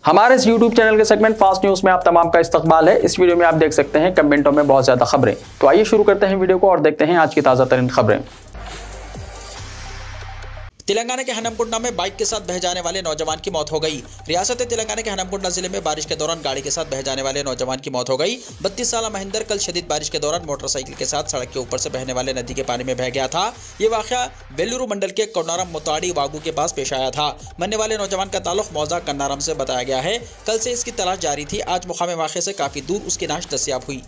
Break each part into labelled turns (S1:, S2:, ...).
S1: हमारे इस YouTube channel के सेगमेंट फास्ट न्यूज में आप तमाम का इस्तकबाल है। इस वीडियो में आप देख सकते हैं कमेंटों में बहुत ज्यादा खबरें। तो आइए शुरू करते हैं वीडियो को और देखते हैं आज की ताजा तरीन खबरें।
S2: तेलंगाना के हनमकुंडा में बाइक के साथ बह जाने वाले नौजवान की मौत हो गई। रियासत तेलंगाना के हनमकुंडा जिले में बारिश के दौरान गाड़ी के साथ बह जाने वाले नौजवान की मौत हो गई। 32 साल महेंद्र कल शदीद बारिश के दौरान मोटरसाइकिल के साथ सड़क के ऊपर से बहने वाले नदी के पानी में बह गया था। ये वाकया वेल्लूरू मंडल के कन्नारम मुताड़ी वागू के पास पेश आया था। मरने वाले नौजवान का ताल्लुक मौजा कन्नारम से बताया गया है। कल से इसकी तलाश जारी थी। आज मुकाम वाक़े से काफी दूर उसकी नाश दस्तियाब हुई।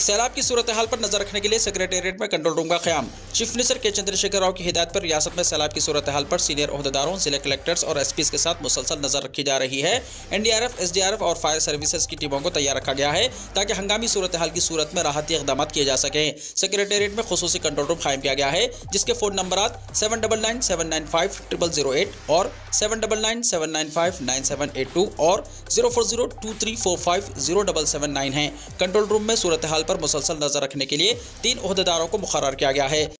S2: सैलाब की सूरत हाल पर नजर रखने के लिए सेक्रेटेरिएट में कंट्रोल रूम का क़याम। चीफ मिनिस्टर के चंद्रशेखर राव की हिदायत पर रियासत में सैलाब की सूरत हाल पर सीनियर ओहदेदारों, जिले कलेक्टर्स और एसपीज के साथ मुसलसल नजर रखी जा रही है। एनडीआरएफ, एसडीआरएफ और फायर सर्विसेज की टीमों को तैयार रखा गया है ताकि हंगामी सूरत हाल की सूरत में राहती इक़दाम किए जा सकें। सेक्रेटेरिएट में खुसूसी कंट्रोल रूम कायम किया गया है, जिसके फ़ोन नंबरात 7997950008 और 7997959782 और 040234507779 हैं। कंट्रोल रूम में सूरत हाल पर मुसलसल नजर रखने के लिए 3 ओहदेदारों को मुकर्रर किया गया है।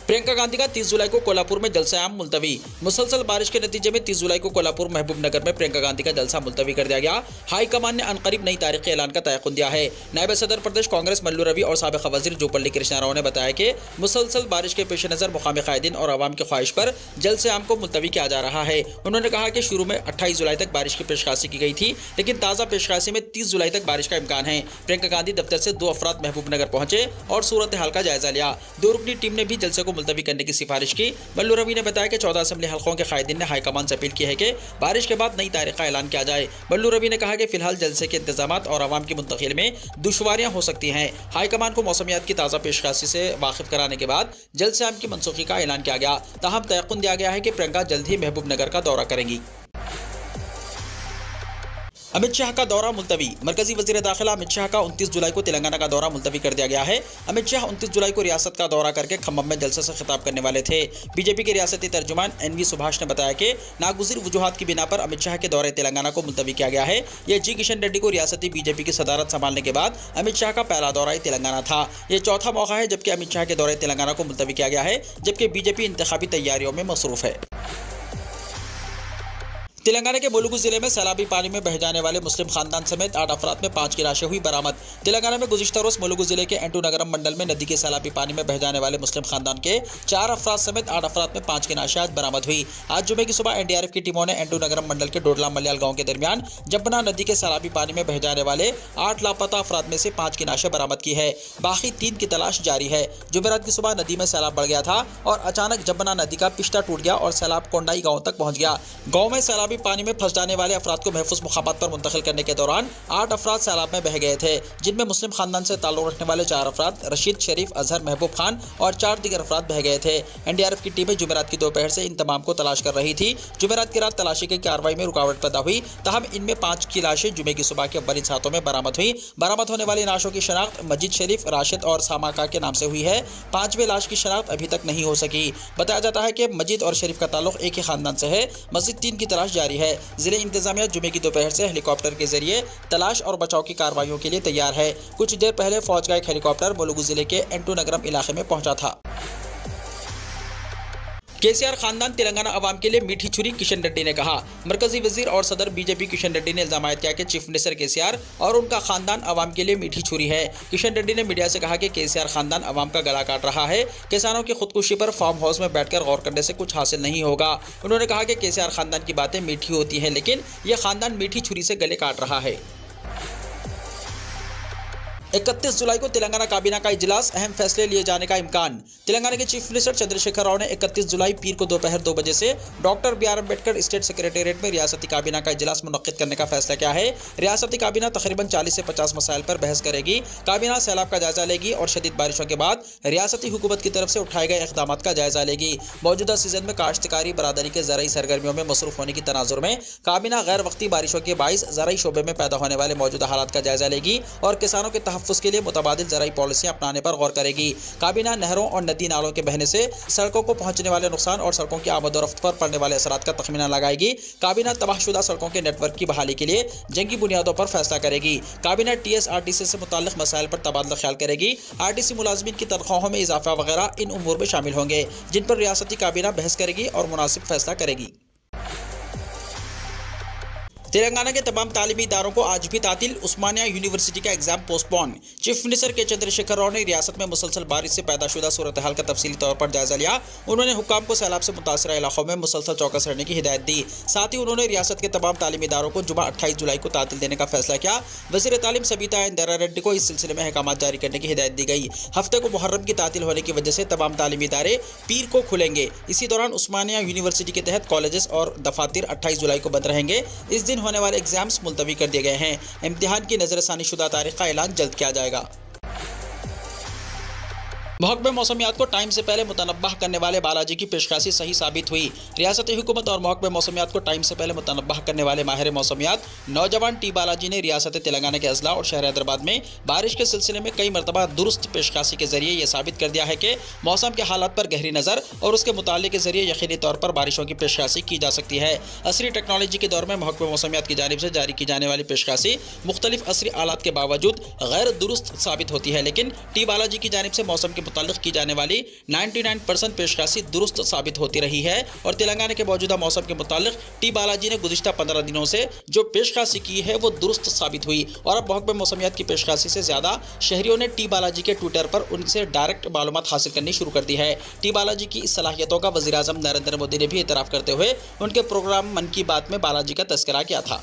S2: प्रियंका गांधी का 30 जुलाई को कोल्हापुर में जलसा-ए-आम मुलतवी। मुसलसल बारिश के नतीजे में 30 जुलाई को कोल्हापुर महबूब नगर में प्रियंका गांधी का जलसा मुलतवी कर दिया गया। हाईकमान ने अनकरीब नई तारीख के ऐलान का तयक़ुन दिया है। नायब सदर प्रदेश कांग्रेस मल्लू रवि और साबिक़ वज़ीर जोपल्ली कृष्णा राव ने बताया कि मुसलसल बारिश के पेश नज़र मुक़ामी क़ायदीन और अवाम की ख्वाहिश पर जलसे-ए-आम को मुलतवी किया जा रहा है। उन्होंने कहा कि शुरू में 28 जुलाई तक बारिश की पेशकाशी की गई थी, लेकिन ताज़ा पेशकाशी में 30 जुलाई तक बारिश का इम्कान है। प्रियंका गांधी दफ्तर से 2 अफराद महबूब नगर पहुंचे और सूरत हाल का जायजा लिया। 2 रुकनी टीम ने भी जलसे को मुलतवी करने की सिफारिश की। मल्लू रवि ने बताया कि 14 असेंबली हलकों के कायदीन ने हाईकमान से अपील की है कि बारिश के बाद नई तारीख का ऐलान किया जाए। मल्लू रवि ने कहा कि फिलहाल जलसे के इंतजामात और आवाम की मुंतकिल में दुश्वारियां हो सकती हैं। हाईकमान को मौसमियात की ताज़ा पेशकाशी से वाकिफ कराने के बाद जलसे-ए-आम की मनसूखी का ऐलान किया गया। ताहम तयक़ुन दिया गया है कि प्रियंका जल्द ही महबूब नगर का दौरा करेंगी। अमित शाह का दौरा मुलतवी। मरकजी वजीर दाखिला अमित शाह का 29 जुलाई को तेलंगाना का दौरा मुलतवी कर दिया गया है। अमित शाह 29 जुलाई को रियासत का दौरा करके खम्मम में जलसे से खिताब करने वाले थे। बीजेपी के रियासती तर्जुमान NV सुभाष ने बताया कि नागुज़िर वजूहात की बिना पर अमित शाह के दौरे तेलंगाना को मुलतवी किया गया है। यह जी किशन रेड्डी को रियासती बीजेपी की सदारत संभालने के बाद अमित शाह का पहला दौरा तेलंगाना था। यह चौथा मौका है जबकि अमित शाह के दौरे तेलंगाना को मुलतवी किया गया है, जबकि बीजेपी इंतखाबी तैयारियों में मसरूफ है। तेलंगाना के मुलुगु जिले में सैलाबी पानी में बह जाने वाले मुस्लिम खानदान समेत 8 अफराद में 5 की लाशें हुई बरामद। तेलंगाना में गुज़िश्ता रोज़ मुलुगु जिले के एंटू नगरम मंडल में नदी के सैलाबी पानी में बह जाने वाले मुस्लिम खानदान के 4 अफराद समेत 8 अफराद में 5 की लाशें आज बरामद हुई। आज जुमे की सुबह एनडीआरएफ की टीमों ने एंटू नगरम मंडल के डोडला मल्याल गाँव के दरमियान जबना नदी के सैलाबी पानी में बह जाने वाले 8 लापता अफराद में से 5 की लाशें बरामद की है। बाकी 3 की तलाश जारी है। जुमेरात की सुबह नदी में सैलाब बढ़ गया था और अचानक जबना नदी का पिस्टा टूट गया और सैलाब कोंडाई गाँव तक पहुँच गया। गाँव में सैलाबी पानी में फंस जाने वाले अफराद को महफूज मुकामात पर मुंतकिल करने के दौरान 8 अफराद सैलाब में बह गए थे, जिनमें मुस्लिम खानदान से ताल्लुक रखने वाले 4 अफराद रशीद, शरीफ, अजहर, महबूब खान और 4 दीगर अफराद बह गए थे। एनडीआरएफ की टीमें जुमेरात की दोपहर से इन तमाम को तलाश कर रही थी। जुमेरात की रात तलाशी की कार्रवाई में रुकावट पैदा हुई, ताहम इनमें 5 की लाशें जुमे की सुबह के अव्वली सातों में बरामद हुई। बरामद होने वाली लाशों की शनाख्त मजीद शरीफ, राशिद और सामाका के नाम से हुई है। 5वें लाश की शनाख्त अभी तक नहीं हो सकी। बताया जाता है कि मजीद और शरीफ का ताल्लुक एक ही खानदान से है। मजीद 3 की तलाश जारी है। जिले इंतजामिया जुमे की दोपहर से हेलीकॉप्टर के जरिए तलाश और बचाव की कार्रवाइयों के लिए तैयार है। कुछ देर पहले फौज का एक हेलीकॉप्टर मुलुगु जिले के एंटू नगरम इलाके में पहुंचा था। केसीआर खानदान तेलंगाना अवाम के लिए मीठी छुरी, किशन रेड्डी ने कहा। मरकजी वजीर और सदर बीजेपी किशन रेड्डी ने इल्जाम किया कि चीफ मिनिस्टर केसीआर और उनका खानदान अवाम के लिए मीठी छुरी है। किशन रेड्डी ने मीडिया से कहा कि केसीआर खानदान अवाम का गला काट रहा है। किसानों की खुदकुशी पर फार्म हाउस में बैठकर गौर करने से कुछ हासिल नहीं होगा। उन्होंने कहा कि केसीआर खानदान की बातें मीठी होती हैं, लेकिन यह खानदान मीठी छुरी से गले काट रहा है। 31 जुलाई को तेलंगाना काबीना का इजलास, अहम फैसले लिए जाने का इम्कान। तेलंगाना के चीफ मिनिस्टर चंद्रशेखर राव ने 31 जुलाई पीर को दोपहर 2 बजे से doctor BR Ambedkar state secretariat में रियासती काबीना का इजलास मुनक्किद करने का फैसला किया है। रियासती काबीना तकरीबन 40 से 50 मसाइल पर बहस करेगी। काबीना सैलाब का जायजा लेगी और शदीद बारिशों के बाद रियासती हुकूमत की तरफ से उठाए गए इक़दाम का जायजा लेगी। मौजूदा सीजन में काश्तकारी बरादरी के ज़राई सरगर्मियों में मसरूफ होने की तनाजुर में काबीना गैर वक्ती बारिशों के बाइस ज़राई शोबे में पैदा होने वाले मौजूदा हालात का जायजा लेगी और किसानों के तहफ़्फ़ुज़ के लिए मुतबादिल ज़राई पॉलिसियाँ अपनाने पर गौर करेगी। काबीना नहरों और नदी नालों के बहने से सड़कों को पहुँचने वाले नुकसान और सड़कों की आमद और रफ्त पर पड़ने वाले असरात का तखमीना लगाएगी। काबीना तबाहशुदा सड़कों के नेटवर्क की बहाली के लिए जंगी बुनियादों पर फैसला करेगी। काबीना TSRTC से मुताल्लिक़ मसाइल पर तबादला ख्याल करेगी। RTC मुलाज़मीन की तनख्वाहों में इजाफा वगैरह इन उमूर में शामिल होंगे, जिन पर रियासती काबीना बहस करेगी और मुनासिब फैसला करेगी। तेलंगाना के तमाम तालीमी इदारों को आज भी तातिल, उस्मानिया यूनिवर्सिटी का एग्जाम पोस्टपोन। चीफ मिनिस्टर के चंद्रशेखर राव ने रियासत में मुसलसल बारिश से पैदा शुदा सूरत हाल का तफसीली तौर पर जायजा लिया। उन्होंने हुक्काम को सैलाब से मुतासरा इलाकों में मुसलसल चौकस रहने की हिदायत दी। साथ ही उन्होंने रियासत के तमाम तालीमी इदारों को जुमा 28 जुलाई को तातिल देने का फैसला किया। वज़ीर तालीम सबीता इंदिरा रेड्डी को इस सिलसिले में अहकाम जारी करने की हिदायत दी गई। हफ्ते को मुहर्रम की तातिल होने की वजह से तमाम तालीमी इदारे पीर को खुलेंगे। इसी दौरान उस्मानिया यूनिवर्सिटी के तहत कॉलेजेस और दफातर 28 जुलाई को बंद रहेंगे। इस दिन होने वाले एग्जाम्स मुलतवी कर दिए गए हैं। इम्तिहान की नजरसानी शुदा तारीख का ऐलान जल्द किया जाएगा। महकमे मौसमियात को टाइम से पहले मुतनब्बह करने वाले बालाजी की पेशकशी सही साबित हुई। रियासती हुकूमत और महकमे मौसमियात को टाइम से पहले मुतनब्बह करने वाले माहिर मौसमियात नौजवान टी बालाजी ने रियासत तेलंगाना के अजला और शहर हैदराबाद में बारिश के सिलसिले में कई मरतबा दुरुस्त पेशकशी के जरिए यह साबित कर दिया है कि मौसम के हालात पर गहरी नज़र और उसके मुताले के जरिए यकीनी तौर पर बारिशों की पेशकशी की जा सकती है। असरी टेक्नोलॉजी के दौर में महकमे मौसमियात की जानिब से जारी की जाने वाली पेशकशी मुख्तलिफ असरी आलात के बावजूद गैर दुरुस्त साबित होती है, लेकिन टी बालाजी की जानिब से मौसम के मुताल्लिक़ की जाने वाली 99% पेशकशी दुरुस्त साबित होती रही है। और तेलंगाना के मौजूदा मौसम के मुताल्लिक़ टी बालाजी ने गुज़िश्ता 15 दिनों से जो पेशकशी की है वो दुरुस्त साबित हुई। और अब महकमे मौसमियात की पेशकशी से ज़्यादा शहरियों ने टी बालाजी के ट्विटर पर उनसे डायरेक्ट मालूमात हासिल करनी शुरू कर दी है। टी बालाजी की इस सलाहियतों का वज़ीर आज़म नरेंद्र मोदी ने भी एतराफ़ करते हुए उनके प्रोग्राम मन की बात में बालाजी का तज़किरा किया था।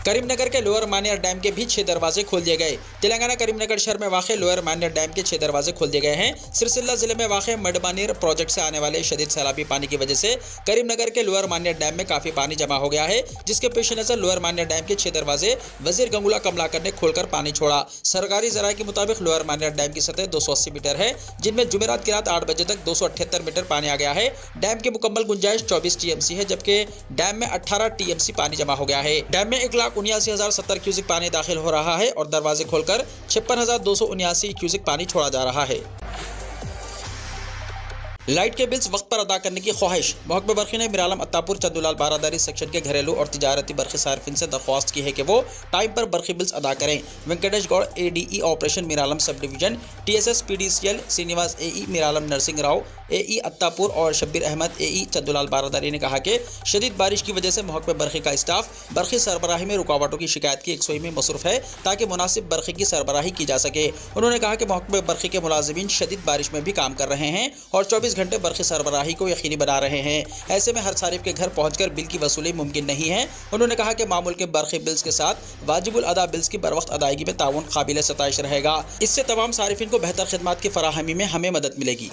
S2: करीमनगर के लोअर मानियर डैम के भी 6 दरवाजे खोल दिए गए। तेलंगाना करीमनगर शहर में वाक़ लोअर मानियर डैम के 6 दरवाजे खोल दिए गए हैं। सिरसिल्ला जिले में वाक़ मडमानियर प्रोजेक्ट से आने वाले शदीद सैलाबी पानी की वजह से करीमनगर के लोअर मानियर डैम में काफ़ी पानी जमा हो गया है, जिसके पेश नज़र लोअर मानियर डैम के 6 दरवाजे वज़ीर गंगुला कमलाकर ने खोलकर पानी छोड़ा। सरकारी ज़राए के मुताबिक लोअर मानियर डैम की सतह 280 मीटर है, जिनमें जुमेरात की रात 8 बजे तक 278 मीटर पानी आ गया है। डैम की मुकम्मल गुंजाइश 24 TMC है, जबकि डैम में 18 TMC पानी जमा हो गया है। डैम में 1,79,070 क्यूसिक पानी दाखिल हो रहा है और दरवाजे खोलकर 56,279 क्यूसिक पानी छोड़ा जा रहा है। लाइट के बिल्स वक्त पर अदा करने की ख्वाहिश। महकमे बरखी ने मिरालम अत्तापुर चंदूलाल बारादारी सेक्शन के घरेलू और तिजारती बरखी सार्फिन से दरख्वास्त की है कि वो टाइम पर बरखी बिल्स अदा करें। Venkatesh Goud ADE operation Miralam sub division, TSS PDCL Srinivas AE Miralam Narasimha Rao AE Attapur और शब्बीर अहमद AE चंदूलाल बारादारी ने कहा कि शदीद बारिश की वजह से महकमे बरखी का स्टाफ बरखी सरबराही में रुकावटों की शिकायत की यकसुई में मसरूफ़ है ताकि मुनासिब बरखी की सरबराही की जा सके। उन्होंने कहा कि महकमे बरखी के मुलाजिमीन शदीद बारिश में भी काम कर रहे हैं और 24 घंटे बरखी सरबराही को यकीनी बना रहे हैं। ऐसे में हर सारिफ के घर पहुंचकर बिल की वसूली मुमकिन नहीं है। उन्होंने कहा कि मामूल के बरखी बिल्स के साथ वाजिबुल अदा बिल्स की बरवक्त अदायगी में ताउन काबिल सताइश रहेगा। इससे तमाम सारिफिन को बेहतर खिदमत की फराहमी में हमें मदद मिलेगी।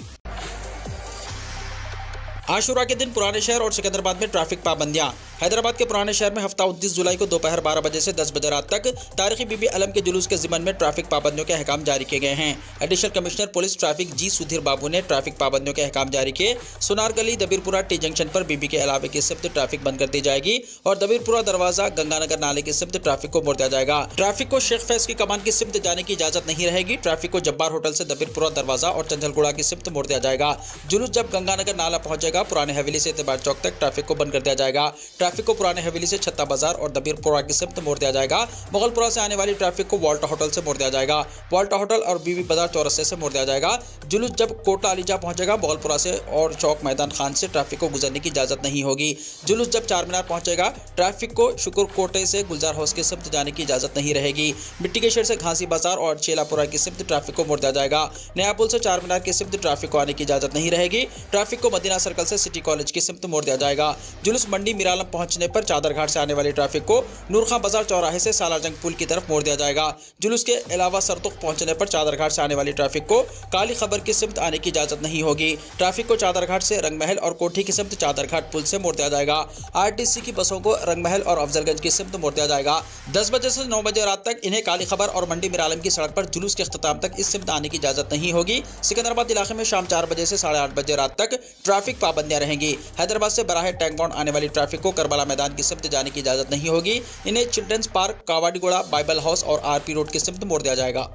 S2: आशुरा के दिन पुराने शहर और सिकंदराबाद में ट्रैफिक पाबंदियां। हैदराबाद के पुराने शहर में हफ्ता 29 जुलाई को दोपहर 12 बजे से 10 बजे रात तक तारीखी बीबी अलम के जुलूस के ज़िमन में ट्रैफिक पाबंदियों के अहकाम जारी किए गए हैं। Additional commissioner police traffic G Sudhir Babu ने ट्रैफिक पाबंदियों के अहकाम जारी किए। सुनार गली दबीरपुरा टी जंक्शन पर बीबी के अलावे की सिफ्त ट्रैफिक बंद कर दी जाएगी और दबीरपुरा दरवाजा गंगानगर नाले की सिफ्त ट्रैफिक को मोड़ दिया जाएगा। ट्रैफिक को शेख फैज की कमान की सिफ्त जाने की इजाजत नहीं रहेगी। ट्रैफिक को जब्बार होटल से दबीरपुरा दरवाजा और चंचलगुड़ा की सिफ्त मोड़ दिया जाएगा। जुलूस जब गंगानगर नाला पहुंचेगा पुराने हवेली से एतबार चौक तक ट्रैफिक को बंद कर दिया जाएगा। ट्रैफिक को पुराने हवेली से छत्ता बाजार और दबीरपुरा की सिफ्त मोड़ दिया जाएगा। मुगलपुरा से आने वाली ट्रैफिक को वाल्टा होटल से मोड़ दिया जाएगा। वाल्टा होटल और बीबी बाजार चौरस्ते से मोड़ दिया जाएगा। जुलूस जब कोटा अलीजा पहुंचेगा मुगलपुरा से और चौक मैदान खान से ट्रैफिक को गुजरने की इजाजत नहीं होगी। जुलूस जब चार मीनार पहुंचेगा ट्रैफिक को शुक्र कोटे से गुलजार हाउस की सिफ्त जाने की इजाजत नहीं रहेगी। मिट्टी के शेर से घासी बाजार और चेलापुरा की सिफ्त ट्रैफिक को मोड़ दिया जाएगा। नया पुल से चार मीनार की सिफ्त ट्रैफिक को आने की इजाजत नहीं रहेगी। ट्रैफिक को मदीना सर्कल से सिटी कॉलेज की सिफ्त मोड़ दिया जाएगा। जुलूस मंडी मिरालम पहुंचने पर चादर घाट से आने वाली ट्रैफिक को नूर खां बाजार चौराहे से सालारजंग पुल की तरफ मोड़ दिया जाएगा। जुलूस के अलावा सरतुख पहुंचने पर चादर घाट से आने वाली ट्रैफिक को काली खबर की सिफ्त आने की इजाजत नहीं होगी। ट्रैफिक को चादर घाट से रंगमहल और कोठी की सिफ्त चादर घाट पुल से मोड़ दिया जाएगा। आरटीसी की बसों को रंगमहल और अफजलगंज की सिफ्त मोड़ दिया जाएगा। 10 बजे से 9 बजे रात तक इन्हें काली खबर और मंडी मिरालम की सड़क पर जुलूस के इख्तिताम तक इस सिफ्त आने की इजाजत नहीं होगी। सिकंदराबाद इलाके में शाम 4 बजे से 8:30 बजे रात तक ट्रैफिक पाबंदियां रहेंगी। हैदराबाद से बराह टैंक बाउंड आने वाली ट्रैफिक को करबला मैदान की सिमत जाने की इजाजत नहीं होगी। इन्हें चिल्ड्रंस पार्क, कावाडीगोड़ा, बाइबल हाउस और आरपी रोड की सिमत मोड़ दिया जाएगा।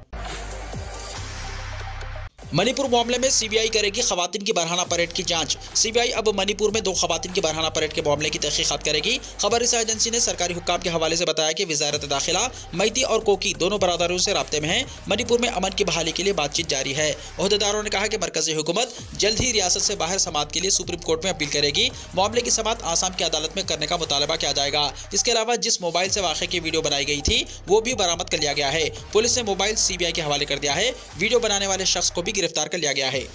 S2: मणिपुर मामले में सीबीआई करेगी खवातीन की बरहाना परेड की जांच। सीबीआई अब मणिपुर में 2 खवातीन की बरहाना परेड के मामले की तहकीकात करेगी। खबर रिसाई एजेंसी ने सरकारी हुक्काम के हवाले से बताया कि वजारत दाखिला मैती और कोकी दोनों बरादरों से राब्ते में है। मणिपुर में अमन की बहाली के लिए बातचीत जारी है। ओहदेदारों ने कहा कि मरकजी हुकूमत जल्द ही रियासत से बाहर समात के लिए सुप्रीम कोर्ट में अपील करेगी। मामले की समात आसाम की अदालत में करने का मुतालबा किया जाएगा। इसके अलावा जिस मोबाइल से वाक़े की वीडियो बनाई गई थी वो भी बरामद कर लिया गया है। पुलिस ने मोबाइल सीबीआई के हवाले कर दिया है। वीडियो बनाने वाले शख्स को भी गिरफ्तार कर लिया गया है।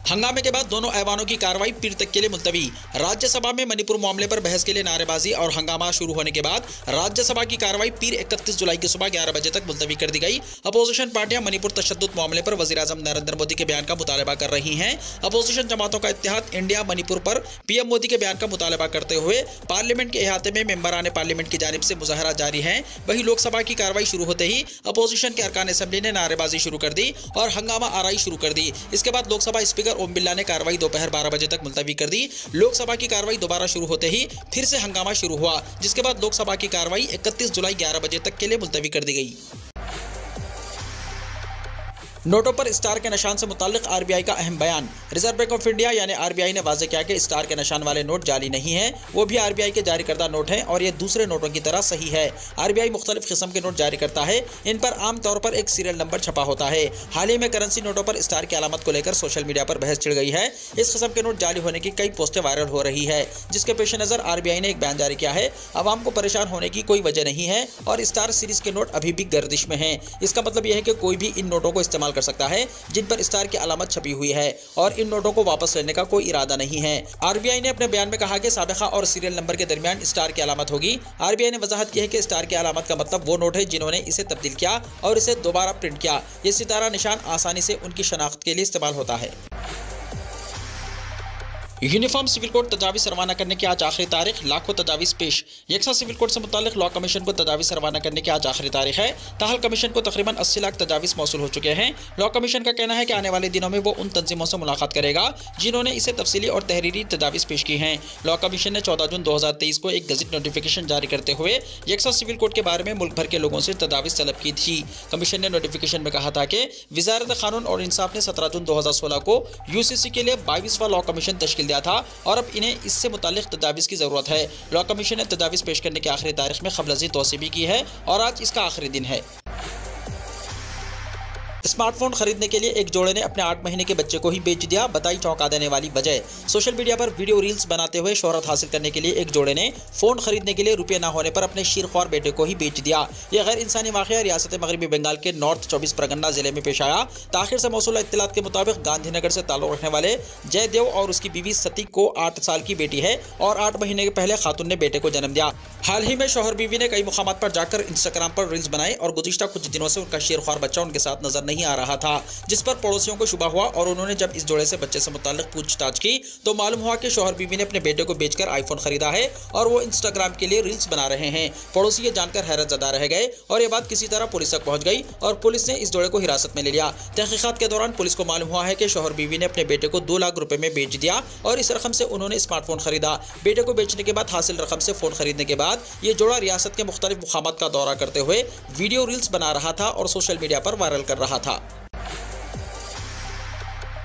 S2: हंगामे के बाद दोनों ऐवानों की कार्रवाई पीर तक के लिए मुलतवी। राज्यसभा में मणिपुर मामले पर बहस के लिए नारेबाजी और हंगामा शुरू होने के बाद राज्यसभा की कार्रवाई पीर 31 जुलाई की सुबह 11 बजे तक मुलतवी कर दी गई। अपोजिशन पार्टियां मणिपुर तशद्दुद मामले पर वज़ीर-ए-आज़म नरेंद्र मोदी के बयान का मुतालबा कर रही हैं। अपोजिशन जमातों का इत्तेहाद इंडिया मणिपुर पर पीएम मोदी के बयान का मुतालबा करते हुए पार्लियामेंट के अहाते में मेंबरान पार्लियामेंट की जानिब से मुजाहरा जारी है। वहीं लोकसभा की कार्रवाई शुरू होते ही अपोजिशन के अरकान असेंबली ने नारेबाजी शुरू कर दी और हंगामा आराई शुरू कर दी। इसके बाद लोकसभा स्पीकर ओम बिरला ने कार्रवाई दोपहर 12 बजे तक मुलतवी कर दी। लोकसभा की कार्रवाई दोबारा शुरू होते ही फिर से हंगामा शुरू हुआ, जिसके बाद लोकसभा की कार्रवाई 31 जुलाई 11 बजे तक के लिए मुलतवी कर दी गई। नोटों पर स्टार के निशान से मुताल्लिक आरबीआई का अहम बयान। रिजर्व बैंक ऑफ इंडिया यानी आरबीआई ने वाज़ेह किया कि स्टार के निशान वाले नोट जाली नहीं है, वो भी आरबीआई के जारी करदा नोट हैं और ये दूसरे नोटों की तरह सही है। आरबीआई मुख्तलिफ किस्म के नोट जारी करता है, इन पर आम तौर पर एक सीरियल नंबर छपा होता है। हाल ही में करेंसी नोटों पर स्टार की अलामत को लेकर सोशल मीडिया पर बहस छिड़ गई है। इस किस्म के नोट जाली होने की कई पोस्टें वायरल हो रही है, जिसके पेश नज़र आरबीआई ने एक बयान जारी किया है। आवाम को परेशान होने की कोई वजह नहीं है और स्टार सीरीज के नोट अभी भी गर्दिश में हैं। इसका मतलब यह है कि कोई भी इन नोटों को इस्तेमाल कर सकता है जिन पर स्टार की अलामत छपी हुई है और इन नोटों को वापस लेने का कोई इरादा नहीं है। आरबीआई ने अपने बयान में कहा कि साबिका और सीरियल नंबर के दरमियान स्टार की अलामत होगी। आरबीआई ने वजाहत की है कि स्टार की अलामत का मतलब वो नोट है जिन्होंने इसे तब्दील किया और इसे दोबारा प्रिंट किया। ये सितारा निशान आसानी से उनकी शनाख्त के लिए इस्तेमाल होता है। यूनिफॉर्म सिविल कोड तजावीज़ रवाना करने की आज आखिरी तारीख। लाखों तजावीज़ पेश। यकसा सिविल कोड से मुताल्लिक लॉ कमीशन को तजावीज़ रवाना करने की आज आखिरी तारीख है। ताहल कमीशन को तकरीबन 80 लाख तजावीज़ मौसूल हो चुके हैं। लॉ कमीशन का कहना है कि आने वाले दिनों में वो उन तंजीमों से मुलाकात करेगा जिन्होंने इसे तफसीली और तहरीरी तजावीज़ पेश की हैं। लॉ कमीशन ने 14 जून 2023 को एक गज़ट नोटिफिकेशन जारी करते हुए यकसा सिविल कोड के बारे में मुल्क भर के लोगों से तजावीज़ तलब की थी। कमीशन ने नोटिफिकेशन में कहा था कि वज़ारत क़ानून और इंसाफ ने 17 जून 2016 को यूसीसी के लिए 22वां लॉ कमीशन तश्कील दिया था और इन्हें इससे मुताल्लिक तजावीज़ की ज़रूरत है। लॉ कमीशन ने तजावीज़ पेश करने की आखिरी तारीख में क़ब्ल अज़ीज़ तौसीह भी की है और आज इसका आखिरी दिन है। स्मार्टफोन खरीदने के लिए एक जोड़े ने अपने 8 महीने के बच्चे को ही बेच दिया। बताई चौंका देने वाली वजह। सोशल मीडिया पर वीडियो रील्स बनाते हुए शोहरत हासिल करने के लिए एक जोड़े ने फोन खरीदने के लिए रुपये न होने पर अपने शीरख्वार बेटे को ही बेच दिया। यह गैर इंसानी वाक़या रियासत मगरबी बंगाल के नॉर्थ 24 परगना जिले में पेश आया। ताखिर से मौसूल इत्तलात के मुताबिक गांधीनगर से ताल्लुक़ रखने वाले जयदेव और उसकी बीवी सती को 8 साल की बेटी है और 8 महीने के पहले खातून ने बेटे को जन्म दिया। हाल ही में शोहर बीवी ने कई मुकामात पर जाकर इंस्टाग्राम पर रील्स बनाए और गुज़िश्ता कुछ दिनों से उनका शीरख्वार बच्चा उनके साथ नजर नहीं आ रहा था, जिस पर पड़ोसियों को शुबा हुआ और उन्होंने जब इस जोड़े से बच्चे से मुताल्लिक पूछताछ की तो मालूम हुआ कि शोहर बीवी ने अपने बेटे को बेचकर आईफोन खरीदा है और वो इंस्टाग्राम के लिए रील्स बना रहे हैं। पड़ोसी ये जानकर हैरत ज़दा रह गए और ये बात किसी तरह पुलिस तक पहुंच गई और पुलिस ने इस जोड़े को हिरासत में ले लिया। तहकीकात के दौरान पुलिस को मालूम हुआ है कि शोहर बीवी ने अपने बेटे को 2 लाख रुपए में बेच दिया और इस रकम से उन्होंने स्मार्टफोन खरीदा। बेटे को बेचने के बाद हासिल रकम से फ़ोन खरीदने के बाद ये जोड़ा रियासत के मुख्तलिफ मुकामात का दौरा करते हुए वीडियो रील्स बना रहा था और सोशल मीडिया पर वायरल कर रहा था।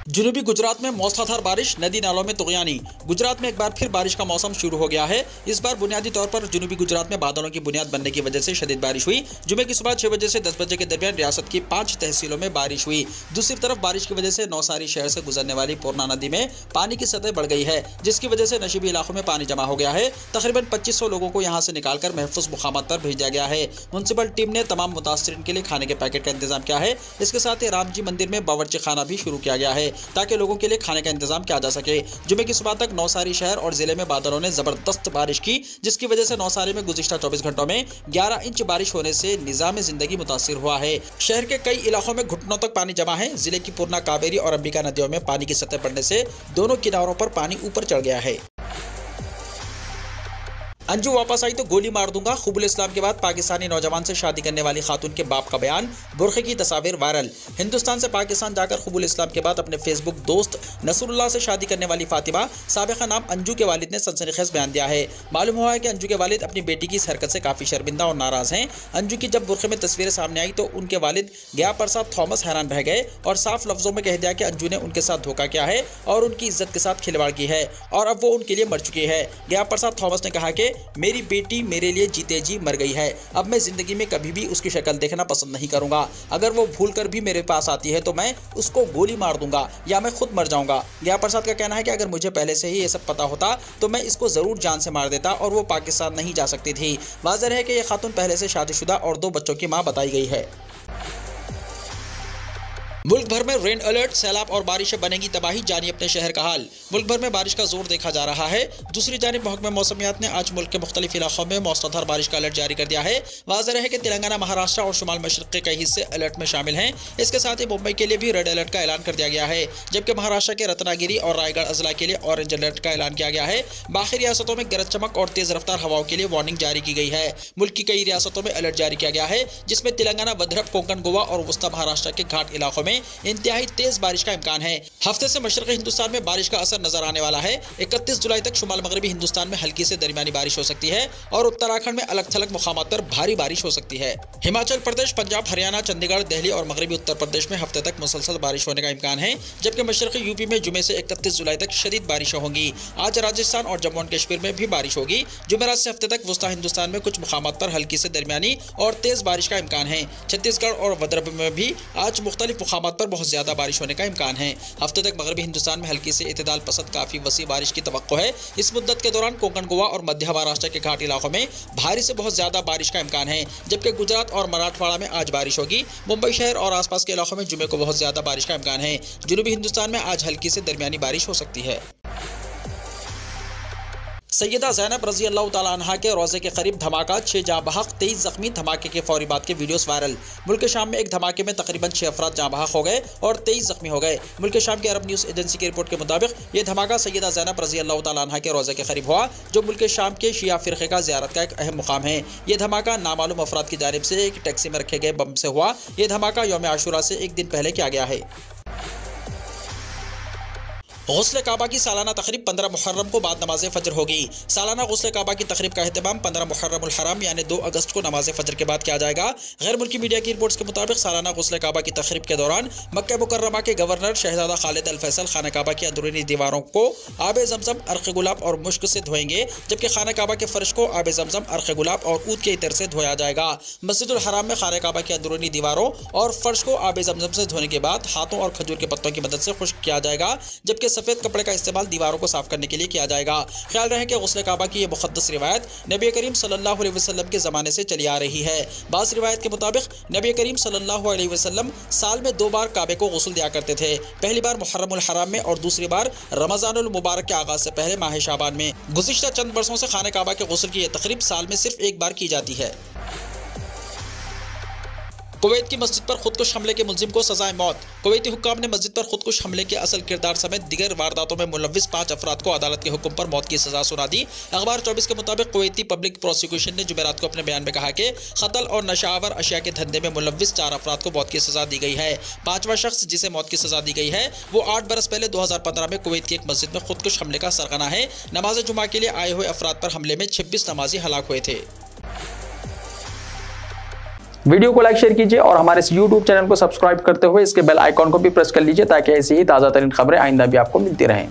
S2: जनूबी गुजरात में मौसलाधार बारिश, नदी नालों में तुग़यानी। गुजरात में एक बार फिर बारिश का मौसम शुरू हो गया है। इस बार बुनियादी तौर पर जनूबी गुजरात में बादलों की बुनियाद बनने की वजह से शदीद बारिश हुई। जुमे की सुबह 6 बजे से 10 बजे के दरमियान रियासत की 5 तहसीलों में बारिश हुई। दूसरी तरफ बारिश की वजह से नौसारी शहर से गुजरने वाली पूर्णा नदी में पानी की सतह बढ़ गई है, जिसकी वजह से नशीबी इलाकों में पानी जमा हो गया है। तकरीबन 2500 लोगों को यहाँ से निकालकर महफूज मुकामात पर भेजा गया है। म्युनिसिपल टीम ने तमाम मुतासरीन के लिए खाने के पैकेट का इंतजाम किया है। इसके साथ ही राम जी मंदिर में बावर्ची खाना भी शुरू किया गया है ताकि लोगों के लिए खाने का इंतजाम किया जा सके। जुमे की सुबह तक नौसारी शहर और जिले में बादलों ने जबरदस्त बारिश की, जिसकी वजह से नौसारी में गुज़िश्ता 24 घंटों में 11 इंच बारिश होने से निज़ाम जिंदगी मुतासिर हुआ है। शहर के कई इलाकों में घुटनों तक पानी जमा है। जिले की पूर्णा, कावेरी और अंबिका नदियों में पानी की सतह बढ़ने से दोनों किनारों पर पानी ऊपर चढ़ गया है। अंजू वापस आई तो गोली मार दूंगा, क़ुबूल इस्लाम के बाद पाकिस्तानी नौजवान से शादी करने वाली खातून के बाप का बयान, बुरखे की तस्वीर वायरल। हिंदुस्तान से पाकिस्तान जाकर क़ुबूल इस्लाम के बाद अपने फेसबुक दोस्त नसरुल्लाह से शादी करने वाली फातिमा साबिक़ा नाम अंजू के वालिद ने सनसनीखेज बयान दिया है। मालूम हुआ है कि अंजू के वालिद अपनी बेटी की इस हरकत से काफ़ी शर्मिंदा और नाराज़ हैं। अंजू की जब बुरखे में तस्वीरें सामने आई तो उनके वालिद गया प्रसाद थॉमस हैरान रह गए और साफ लफ्ज़ों में कह दिया कि अंजू ने उनके साथ धोखा किया है और उनकी इज्जत के साथ खिलवाड़ की है और अब वो उनके लिए मर चुकी है। गया प्रसाद थॉमस ने कहा कि मेरी बेटी मेरे लिए जीते जी मर गई है, अब मैं जिंदगी में कभी भी उसकी शक्ल देखना पसंद नहीं करूंगा। अगर वो भूल कर भी मेरे पास आती है तो मैं उसको गोली मार दूंगा या मैं खुद मर जाऊंगा। गया प्रसाद का कहना है कि अगर मुझे पहले से ही ये सब पता होता तो मैं इसको जरूर जान से मार देता और वो पाकिस्तान नहीं जा सकती थी। वाज़ेह है कि यह खातून पहले से शादीशुदा और 2 बच्चों की मां बताई गई है। मुल्क भर में रेन अलर्ट, सैलाब और बारिशें बनेगी तबाही, जानिए अपने शहर का हाल। मुल्क भर में बारिश का जोर देखा जा रहा है। दूसरी जानिब महकमा मौसमियात ने आज मुल्क के मुख्तलिफ इलाकों में मौसलाधार बारिश का अलर्ट जारी कर दिया है। वाज़ेह है कि तेलंगाना, महाराष्ट्र और शुमाल मशरक़ के कई हिस्से अलर्ट में शामिल हैं। इसके साथ ही मुंबई के लिए भी रेड अलर्ट का ऐलान कर दिया गया है, जबकि महाराष्ट्र के रत्नागिरी और रायगढ़ अजला के लिए ऑरेंज अलर्ट का ऐलान किया गया है। बाकी रियासतों में गरज चमक और तेज रफ्तार हवाओं के लिए वार्निंग जारी की गई है। मुल्क की कई रियासतों में अलर्ट जारी किया गया है, जिसमें तेलंगाना, वद्रप, कोंकण, गोवा और वस्ता महाराष्ट्र के घाट इलाकों में इंतहाई तेज बारिश का इम्कान है। हफ्ते से मशरक़ी हिंदुस्तान में बारिश का असर नजर आने वाला है। 31 जुलाई तक शुमाल मगरबी हिंदुस्तान में हल्की से दरमियानी बारिश हो सकती है और उत्तराखंड में अलग थलग मुकामात पर भारी बारिश हो सकती है। हिमाचल प्रदेश, पंजाब, हरियाणा, चंडीगढ़, दिल्ली और मगरबी उत्तर प्रदेश में हफ्ते तक मुसलसल बारिश होने का इम्कान है, जबकि मशरक़ी यूपी में जुमे से 31 जुलाई तक शदीद बारिशें होंगी। आज राजस्थान और जम्मू एंड कश्मीर में भी बारिश होगी। जुमेरात से हफ्ते तक वस्ता हिंदुस्तान में कुछ मुकामात पर हल्की से दरमियानी और तेज बारिश का इम्कान है। छत्तीसगढ़ और वद्रप में भी आज मुख्तलिफ मुकामात पर बहुत ज्यादा बारिश होने का इम्कान है। हफ्ते तक मगरबी हिंदुस्तान में हल्की से इतदाल पसंद काफी वसी बारिश की तवक्को है। इस मुद्दत के दौरान कोंकण, गोवा और मध्य महाराष्ट्र के घाट इलाकों में भारी से बहुत ज्यादा बारिश का इम्कान है, जबकि गुजरात और मराठवाड़ा में आज बारिश होगी। मुंबई शहर और आसपास के इलाकों में जुमे को बहुत ज्यादा बारिश का इम्कान है। जनूबी हिंदुस्तान में आज हल्की से दरमियानी बारिश हो सकती है। सैयदा ज़ैनब रज़ी अल्लाह तआला अन्हा के रोज़े के करीब धमाका, 6 जाँ बहक, 23 जख्मी। धमाके के फौरी बाद के वीडियोस वायरल। मुल्क शाम में एक धमाके में तकरीबन 6 अफराद जाँ बहक हो गए और 23 जख्मी हो गए। मुल्क शाम की अरब न्यूज़ एजेंसी की रिपोर्ट के मुताबिक ये धमाका सैयदा ज़ैनब रज़ी अल्लाह तआला अन्हा के रोज़े के करीब हुआ, जो मुल्क शाम के शिया फ़िरक़े का ज़ियारत का एक अहम मुकाम है। ये धमाका नामालूम अफराद की जानिब से एक टैक्सी में रखे गए बम से हुआ। ये धमाका यौम आशूरा से एक दिन पहले किया गया है। गुस्ल काबा की सालाना तकरीब 15 मुहर्रम को बाद नमाज फजर होगी। सालाना गुस्ल काबा की तकरीब का अहतमाम 15 मुहर्रमुल हराम यानी 2 अगस्त को नमाज फजर के बाद किया जाएगा। गैर मुल्की मीडिया की रिपोर्ट्स के मुताबिक सालाना गुस्ल काबा की तकरीब के दौरान मक्का मुकर्रमा के गवर्नर शहजादा खालिद अल फैसल खाना काबा की अंदरूनी दीवारों को आब जमजम, अर्क़ गुलाब और मुश्क से धोएंगे, जबकि खाना काबा के फर्श को आब जमजम, अर्क़ गुलाब और ऊद के इतर से धोया जाएगा। मस्जिदुल हराम में खाना काबा की अंदरूनी दीवारों और फर्श को आब जमजम से धोने के बाद हाथों और खजूर के पत्तों की मदद से खुश्क किया जाएगा, जबकि सफ़ेद कपड़े का इस्तेमाल दीवारों को साफ करने के लिए किया जाएगा। ख्याल रहे कि गुस्ल काबा की ये मुक़द्दस रिवायत नबी करीम सल्लल्लाहु अलैहि वसल्लम के ज़माने से चली आ रही है। बाज़ रिवायत के मुताबिक नबी करीम सल्लल्लाहु अलैहि वसल्लम साल में 2 बार काबे को गुस्ल दिया करते थे। पहली बार मुहर्रमुल हराम में और दूसरी बार रमज़ानुल मुबारक के आगाज़ से पहले माह शाबान में। गुज़िश्ता चंद बरसों से खाने काबा के गुस्ल की यह तकरीब साल में सिर्फ 1 बार की जाती है। कुवैत की मस्जिद पर खुदकुश हमले के मुलजिम को सजाए मौत। कुवैती हुक्काम ने मस्जिद पर खुदकुश हमले के असल किरदार समेत दिगर वारदातों में मुलव्विस 5 अफराद को अदालत के हुक्म पर मौत की सजा सुना दी। अखबार 24 के मुताबिक कुवैती पब्लिक प्रोसिक्यूशन ने जुमेरात को अपने बयान में कहा कि कत्ल और नशावर अशिया के धंधे में मुलव्विस 4 अफराद को मौत की सजा दी गई है। 5वां शख्स जिसे मौत की सजा दी गई है वो 8 बरस पहले 2015 में कुवैत की एक मस्जिद में खुदकुश हमले का सरगना है। नमाज जुमा के लिए आए हुए अफराद पर हमले में 26 नमाजी हलाक हुए थे।
S1: वीडियो को लाइक शेयर कीजिए और हमारे इस YouTube चैनल को सब्सक्राइब करते हुए इसके बेल आइकॉन को भी प्रेस कर लीजिए ताकि ऐसी ही ताज़ा तरीन खबरें आइंदा भी आपको मिलती रहें।